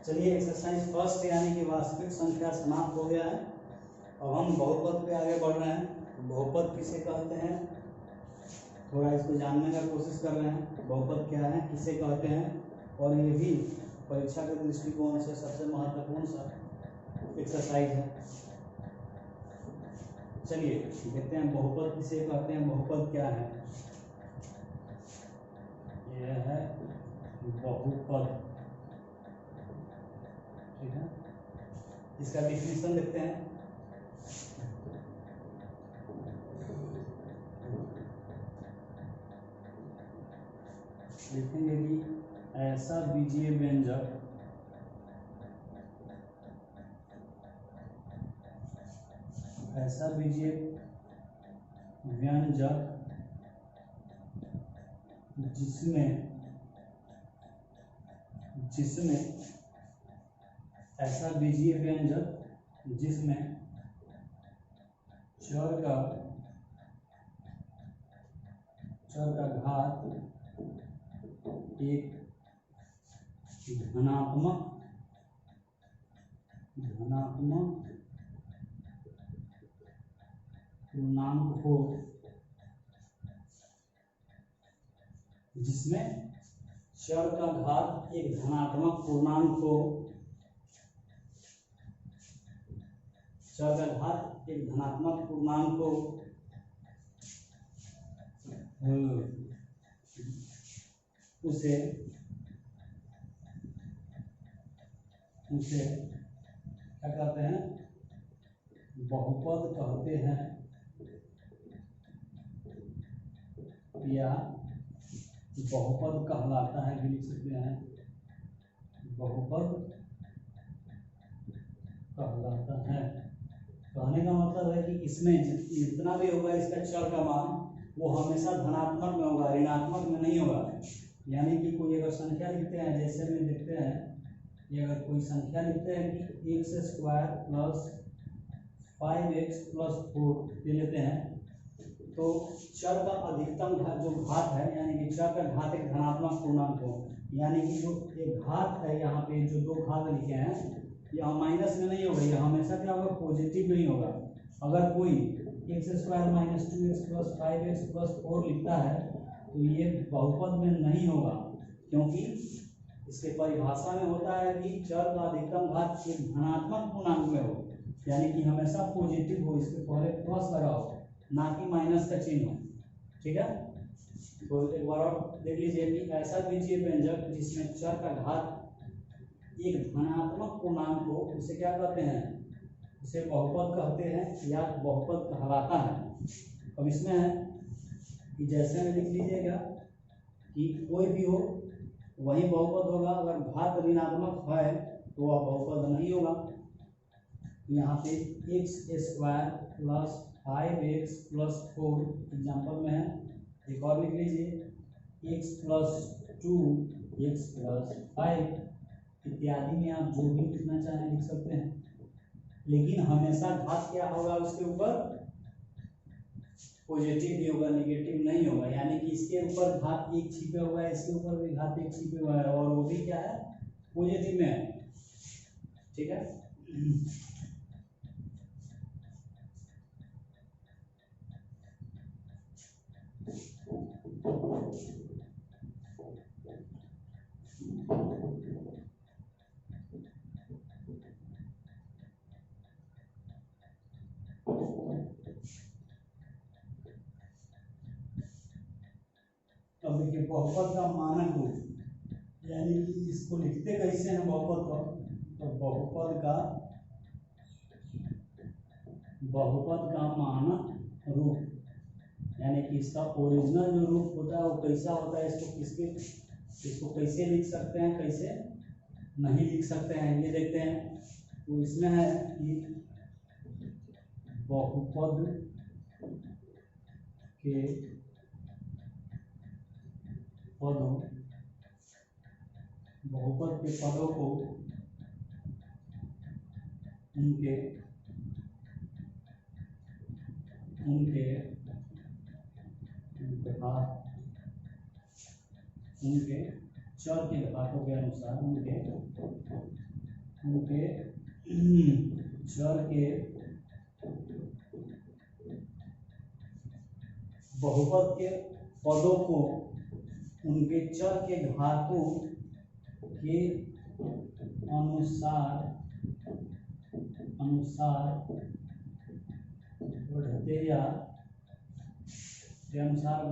चलिए exercise first यानी कि वास्तविक संख्या समाप्त हो गया है। अब हम बहुपद पे आगे बढ़ रहे हैं। बहुपद किसे कहते हैं, थोड़ा इसको जानने का कोशिश कर रहे हैं। बहुपद क्या है, किसे कहते हैं, और ये भी परीक्षा के दृष्टिकोण से सबसे महत्वपूर्ण सा एक्सरसाइज है। चलिए देखते हैं बहुपद किसे कहते हैं, बहुपद क्या है। यह है बहुपद, ठीक है। इसका डिफिनेशन देखते हैं। लिखेंगे कि ऐसा बीजीय व्यंजक जिसमें चर का घात एक धनात्मक पूर्णांक हो, जिसमें चर का घात एक धनात्मक पूर्णांक हो, चर का घात एक धनात्मक पूर्णांक हो, उसे क्या कहते हैं, बहुपद कहते हैं, या बहुपद कहलाता है भी लिख सकते हैं, बहुपद कहलाता है। कहने का मतलब है कि इसमें जितना भी होगा इसका चर का मान वो हमेशा धनात्मक में होगा, ऋणात्मक में नहीं होगा। यानी कि कोई अगर संख्या लिखते हैं, जैसे में देखते हैं, ये अगर कोई संख्या लिखते हैं कि x² + 5x + 4 ये लेते हैं, तो चर का अधिकतम जो घात है, यानी कि चर का घात एक धनात्मक पूर्णांक हो, यानी कि जो एक घात है, यहाँ पे जो दो घात लिखे हैं यहाँ माइनस में नहीं होगा, यह हमेशा क्या होगा, पॉजिटिव नहीं होगा। अगर कोई x² - 2x + 5x + 4 लिखता है तो ये बहुपद में नहीं होगा, क्योंकि इसके परिभाषा में होता है कि चर का अधिकतम घात एक धनात्मक पूर्णांक में हो, यानी कि हमेशा पॉजिटिव हो, इसके पहले प्लस लगाओ, ना कि माइनस का चिन्ह हो, ठीक है। तो एक बार और देख लीजिए कि ऐसा बीजीय व्यंजक जिसमें चर का घात एक धनात्मक पूर्णांक हो, उसे क्या कहते हैं, उसे बहुपद कहते हैं या बहुपद कहलाता है। अब इसमें है कि जैसे में लिख लीजिएगा कि कोई भी हो वही बहुपद होगा, अगर घात ऋणात्मक है तो वह बहुपद नहीं होगा। यहाँ पे x² + 5x + 4 एग्जाम्पल में है। एक और लिख लीजिए x + 2 x + 5 इत्यादि में आप जो भी लिखना चाहें लिख सकते हैं, लेकिन हमेशा घात क्या होगा, उसके ऊपर पॉजिटिव ही होगा, नेगेटिव नहीं होगा। यानी कि इसके ऊपर घात एक छिपे हुआ है, इसके ऊपर भी घात एक छिपे हुआ है, और वो भी क्या है, पॉजिटिव में है, ठीक है। अब देखिए बहुपद का मानक रूप, यानी कि इसको लिखते कैसे हैं बहुपद को, तो बहुपद का मानक रूप, यानी कि इसका ओरिजिनल जो रूप होता है वो कैसा होता है, इसको कैसे लिख सकते हैं, कैसे नहीं लिख सकते हैं, ये देखते हैं। तो इसमें है कि बहुपद के पदों को उनके चर के घातों के अनुसार उनके उनके चर के बहुपद के पदों को उनके चर के घातों के अनुसार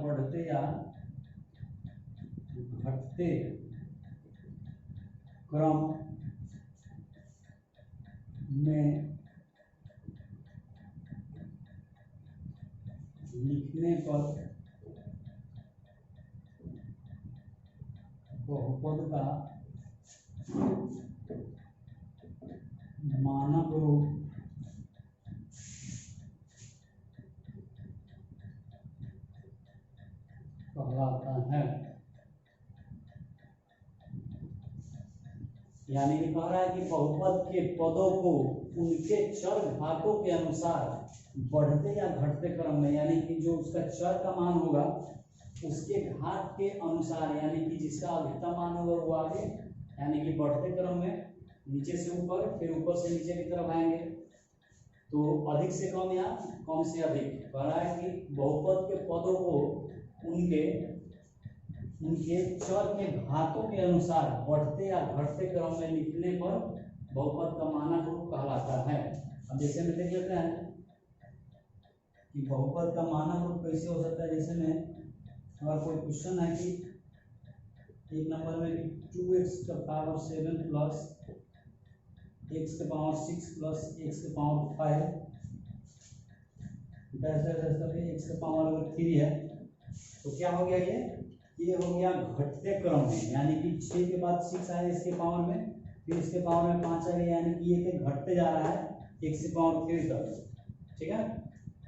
बढ़ते या घटते क्रम में लिखने पर बहुपद का मानक रूप कहलाता है। यानी कि कह रहा है कि बहुपद के पदों को उनके चर घातों के अनुसार बढ़ते या घटते क्रम में, यानी कि जो उसका चर का मान होगा उसके घात के अनुसार, यानी कि जिसका अधिकतम मान होगा वो आगे, यानी कि बढ़ते क्रम में नीचे से ऊपर, फिर ऊपर से नीचे की तरफ आएंगे, तो अधिक से कम या कम से अधिक। कह रहा है कि बहुपद के पदों को उनके चर के घातों के अनुसार बढ़ते या घटते क्रम में लिखने पर बहुपद का मानक रूप कहलाता है। अब जैसे में देख लेते हैं कि बहुपद का मानक रूप कैसे हो सकता है। जैसे में अगर कोई क्वेश्चन है कि एक नंबर में कि 2x का पावर 7 प्लस x के पावर 6 प्लस x के पावर 5 x के पावर अगर 3 है तो क्या हो गया, ये हो गया घटते क्रम में, यानी कि 6 के बाद 6 आया इसके पावर में, फिर इसके पावर में 5 आ गया, यानी कि ये घटते जा रहा है x के पावर 3 तक। ठीक है।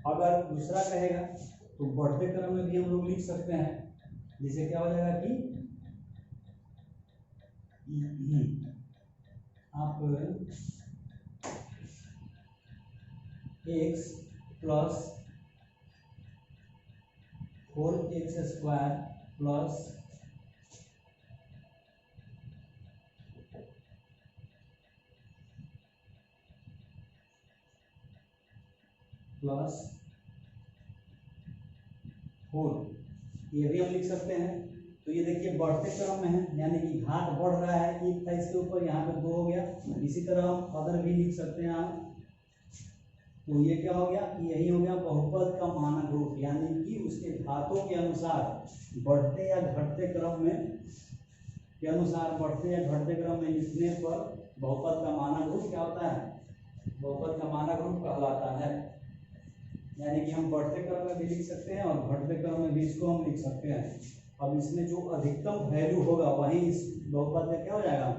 अगर दूसरा कहेगा तो बढ़ते क्रम में भी हम लोग लिख सकते हैं। जैसे क्या हो जाएगा कि आप x plus 4x square plus plus 4, ये भी हम लिख सकते हैं। तो ये देखिए बढ़ते क्रम में है, यानी कि घात बढ़ रहा है, एक था इसके ऊपर, यहाँ पे 2 हो गया। इसी तरह हम अदर भी लिख सकते हैं आप। तो ये क्या हो गया कि यही हो गया बहुपद का मानक रूप, यानी कि उसके घातों के अनुसार बढ़ते या घटते क्रम में लिखने पर बहुपद का मानक रूप क्या होता है, बहुपद का मानक रूप कहलाता है। यानी कि हम बढ़ते क्रम में भी लिख सकते हैं और घटते क्रम में भी इसको हम लिख सकते हैं। अब इसमें जो अधिकतम वैल्यू होगा वही इस बहुपद का क्या हो जाएगा,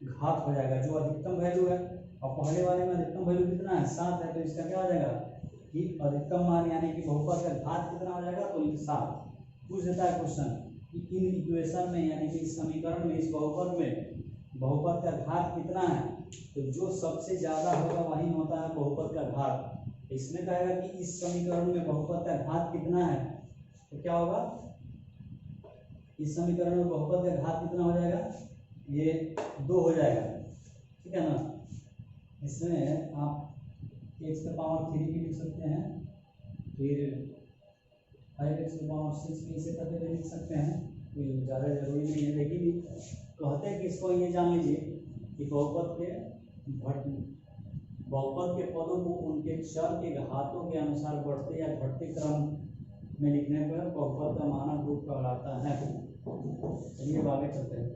घात हो जाएगा। जो अधिकतम वैल्यू है, और पहले वाले में अधिकतम वैल्यू कितना है, 7 है, तो इसका क्या हो जाएगा कि अधिकतम मान, यानी कि बहुपद का घात कितना हो जाएगा, तो 7। पूछ देता है क्वेश्चन कि इन इक्वेशन में, यानी कि इस समीकरण में, इस बहुपद में बहुपद का घात कितना है, तो जो सबसे ज्यादा होगा वही होता है बहुपद का घात। इसमें कहेगा कि इस समीकरण में बहुपद का घात कितना है, तो क्या होगा, इस समीकरण में बहुपद का घात कितना हो जाएगा, ये 2 हो जाएगा। ठीक है ना। इसमें आप x का पावर 3 भी लिख सकते हैं, फिर 5x का पावर 6 भी इसे करके भी लिख सकते हैं, कोई ज़्यादा जरूरी नहीं है। लेकिन कहते हैं कि इसको ये जान लीजिए कि बहुपद के पदों को उनके चर के घातों के अनुसार बढ़ते या घटते क्रम में लिखने पर बहुपद का मानक रूप कहलाता है। चलिए आगे चलते हैं।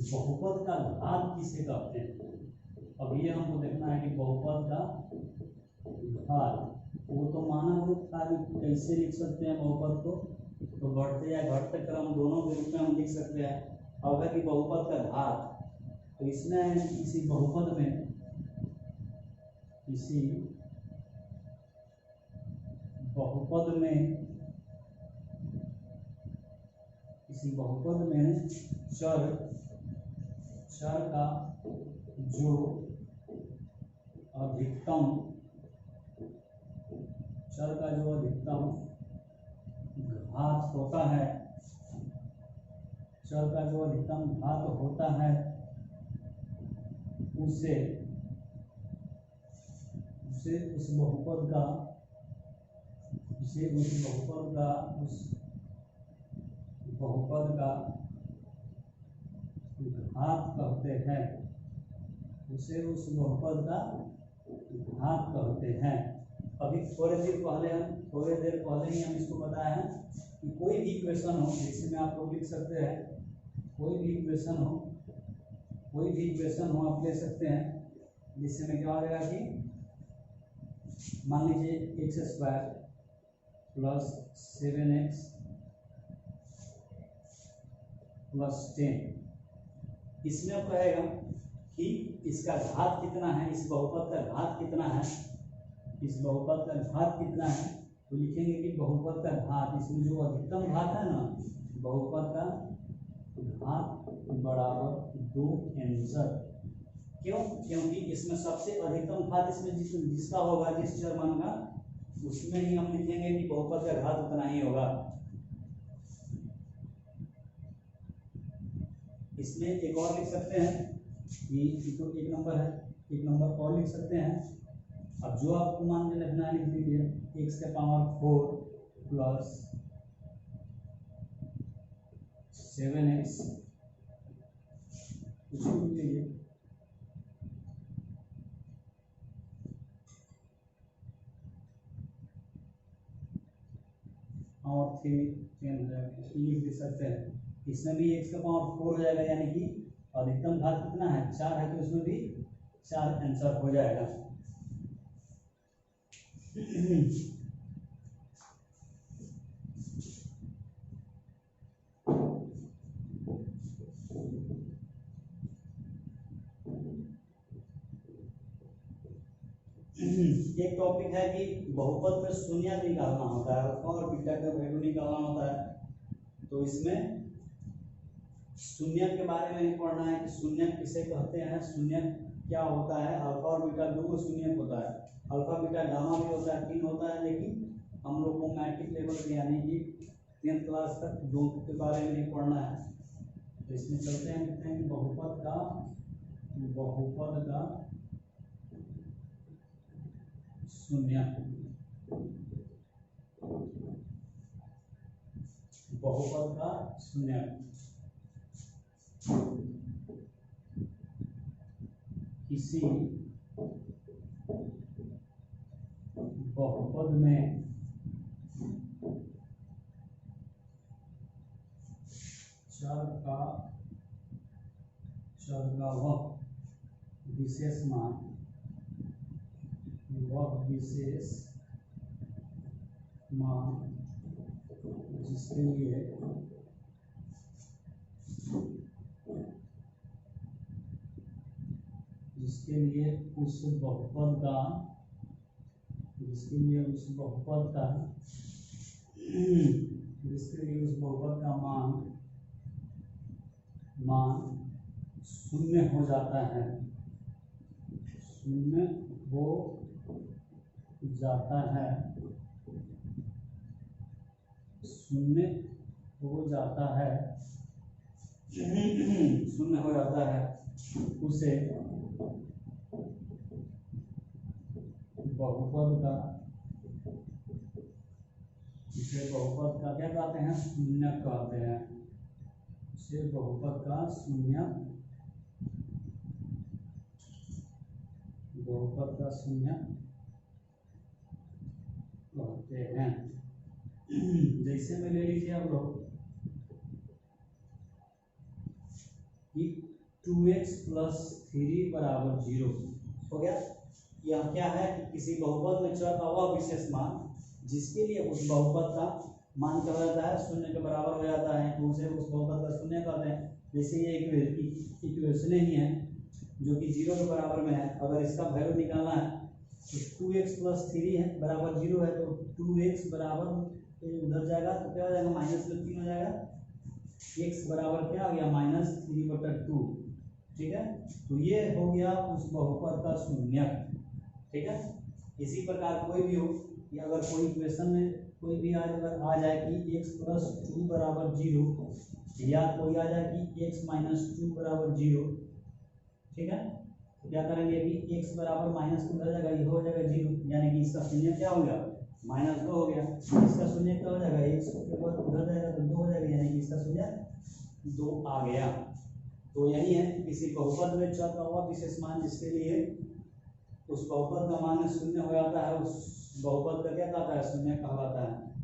बहुपद का घात किसे कहते हैं, अब ये हमको देखना है कि बहुपद का घात, वो तो मानक रूप था, कैसे लिख सकते हैं बहुपद को, तो बढ़ते या घटते क्रम दोनों के रूप में हम लिख सकते हैं। अब है कि बहुपद का घात, तो इसमें किसी बहुपद में चर का जो अधिकतम घात होता है, चर का जो अधिकतम घात होता है उसे उस बहुपद का घात कहते हैं, उसे उस बहुपद का घात कहते हैं। अभी थोड़ी देर पहले ही हम इसको बताया है कि कोई भी इक्वेशन हो, जिसमें आप लोग लिख सकते हैं, कोई भी इक्वेशन हो आप ले सकते हैं, जिसमें क्या हो जाएगा कि मान लीजिए x square plus 7x plus 10, इसमें अब कहेगा कि इसका घात कितना है, इस बहुपद का घात कितना है, तो लिखेंगे कि बहुपद का घात, इसमें जो अधिकतम घात है ना, बहुपद का घात बराबर 2 आंसर। क्यों? क्योंकि इसमें सबसे अधिकतम घात इसमें जिसका होगा, जिस चर मान का, उसमें ही हम लिखेंगे कि बहुपद का घात उतना ही होगा। इसमें एक और लिख सकते हैं कि तो एक नंबर और लिख सकते हैं। अब जो आपको मान के लिखना लिख लीजिए, x के पावर 4 प्लस 7x कुछ लिख लीजिए, और 3 10 हो जाएगा, लिख दे सकते हैं। इसमें भी x का पावर 4 हो जाएगा, यानी कि अधिकतम घात कितना है, 4 है, तो इसमें भी 4 आंसर हो जाएगा। एक टॉपिक है कि बहुपद में शून्य निकालना होता है और बीटा का वैल्यू निकालना होता है। तो इसमें शून्य के बारे में ही पढ़ना है कि शून्य किसे कहते हैं, शून्य क्या होता है। अल्फा और बीटा दो शून्य होता है, अल्फा बीटा गामा भी होता है, 3 होता है, लेकिन हम लोग को मैट्रिक लेवल यानी कि 10th क्लास तक दो के बारे में नहीं पढ़ना है। तो इसमें चलते हैं, लिखते हैं कि बहुपद का शून्य, बहुपद का शून्य किसी बहुपद में चर का वह विशेष मान, जिसके लिए उस बहुपद का मान शून्य हो जाता है, उसे बहुपद का क्या कहते हैं, शून्य कहते हैं। उसे बहुपद का शून्य कहते हैं। जैसे में ले लीजिए आप लोग कि 2x + 3 = 0 हो गया। यह क्या है कि किसी बहुपद में चर का वह विशेष मान जिसके लिए उस बहुपद का मान क्या हो जाता है, शून्य के बराबर हो जाता है, तो उसे उस बहुपद का शून्य कहते हैं। जैसे ये इक्वेशन ही है जो कि 0 के बराबर में है। अगर इसका वैल्यू निकालना है तो 2x + 3 है बराबर 0 है, तो 2x बराबर उधर जाएगा तो क्या हो जाएगा, -3 हो जाएगा। x बराबर क्या हो गया, -3/2। ठीक है। तो ये हो गया उस बहुपद का शून्यक, ठीक है। इसी प्रकार कोई भी हो कि अगर कोई इक्वेशन में कोई भी अगर आ जाए कि x + 2 = 0, या कोई आ जाए कि x - 2 = 0, ठीक है। तो क्या करेंगे कि x बराबर -2 हो जाएगा, ये हो जाएगा 0, यानी कि इसका शून्य क्या हो गया -2 हो गया। इसका शून्य क्या हो जाएगा, x के बाद उधर जाएगा तो 2 हो जाएगा, यानी कि इसका शून्य 2 आ गया। तो यही है किसी बहुपद में चर का हुआ विशेष मान जिसके लिए उस बहुपद का मान शून्य हो जाता है, उस बहुपद का क्या कहता है, शून्य कहलाता है।